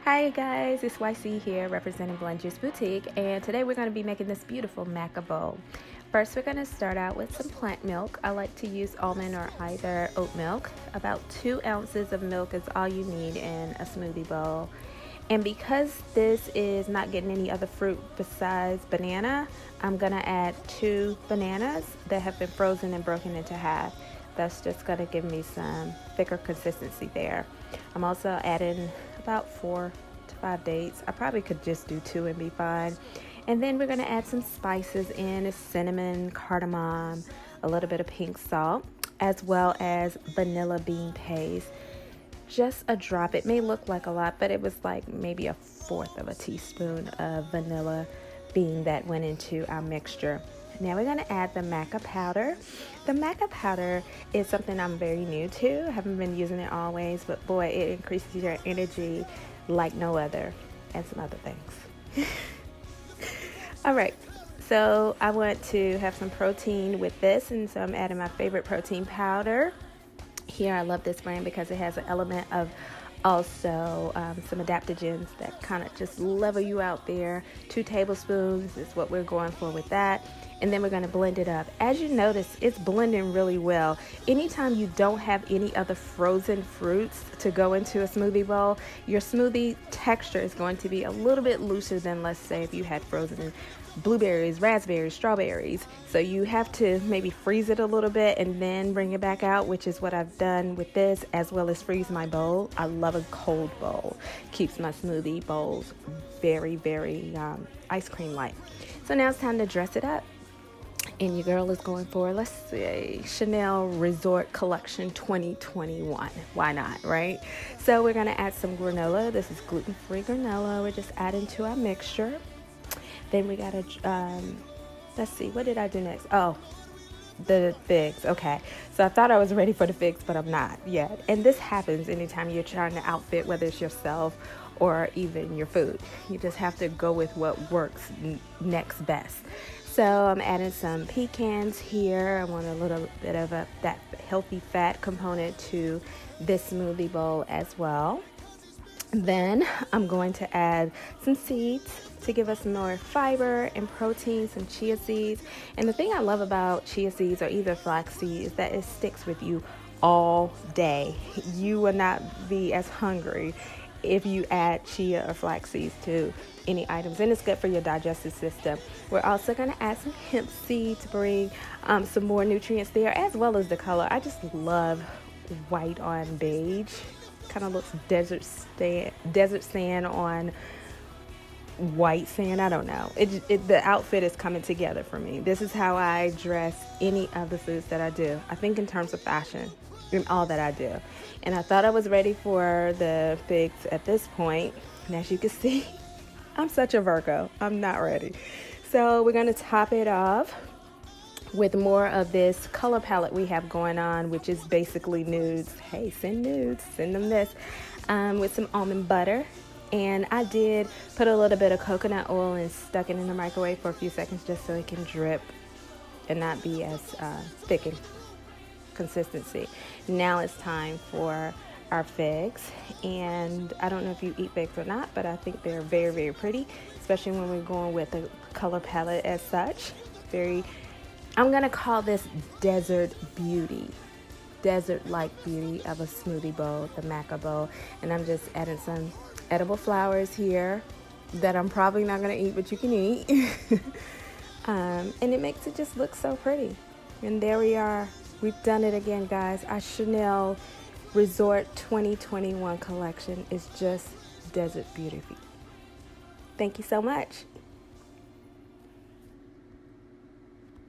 Hi guys, it's YC here representing Blend Juice Boutique, and today we're going to be making this beautiful Maca Bowl. First, we're going to start out with some plant milk. I like to use almond or either oat milk. About 2 ounces of milk is all you need in a smoothie bowl. And because this is not getting any other fruit besides banana, I'm going to add 2 bananas that have been frozen and broken into half. That's just going to give me some thicker consistency there. I'm also adding about 4 to 5 dates. I probably could just do 2 and be fine. And then we're going to add some spices in, cinnamon, cardamom, a little bit of pink salt, as well as vanilla bean paste. Just a drop. It may look like a lot, but it was like maybe 1/4 of a teaspoon of vanilla bean that went into our mixture. Now we're going to add the maca powder. The maca powder is something I'm very new to. I haven't been using it always, but boy, it increases your energy like no other, and some other things. All right, so I want to have some protein with this, and so I'm adding my favorite protein powder. Here, I love this brand because it has an element of also some adaptogens that kind of just level you out there. 2 tablespoons is what we're going for with that. And then we're going to blend it up. As you notice, it's blending really well. Anytime you don't have any other frozen fruits to go into a smoothie bowl, your smoothie texture is going to be a little bit looser than, let's say, if you had frozen blueberries, raspberries, strawberries. So you have to maybe freeze it a little bit and then bring it back out, which is what I've done with this, as well as freeze my bowl. I love a cold bowl. Keeps my smoothie bowls very, very ice cream like. So now it's time to dress it up. And your girl is going for, let's say, Chanel Resort Collection 2021. Why not, right? So we're going to add some granola. This is gluten-free granola. We're just adding to our mixture. Then we got to, let's see, what did I do next? Oh, the figs. Okay. So I thought I was ready for the figs, but I'm not yet. And this happens anytime you're trying to outfit, whether it's yourself or even your food. You just have to go with what works next best. So I'm adding some pecans here. I want a little bit of that healthy fat component to this smoothie bowl as well. Then I'm going to add some seeds to give us more fiber and protein, some chia seeds. And the thing I love about chia seeds or either flax seed is that it sticks with you all day. You will not be as hungry if you add chia or flax seeds to any items, and it's good for your digestive system. We're also going to add some hemp seed to bring some more nutrients there, as well as the color. I just love white on beige. Kind of looks desert sand on white sand. I don't know. The outfit is coming together for me. This is how I dress any of the foods that I do. I think in terms of fashion in all that I do. And I thought I was ready for the figs at this point. And as you can see, I'm such a Virgo. I'm not ready. So we're going to top it off with more of this color palette we have going on, which is basically nudes. Hey, send nudes. Send them this. With some almond butter. And I did put a little bit of coconut oil and stuck it in the microwave for a few seconds just so it can drip and not be as thick in consistency. Now it's time for our figs, and I don't know if you eat figs or not, but I think they're very, very pretty, especially when we're going with a color palette as such. I'm gonna call this desert like beauty of a smoothie bowl, the Maca Bowl. And I'm just adding some edible flowers here that I'm probably not gonna eat, but you can eat. And it makes it just look so pretty. And there we are. We've done it again, guys. Our Chanel Resort 2021 collection is just desert beauty. Thank you so much.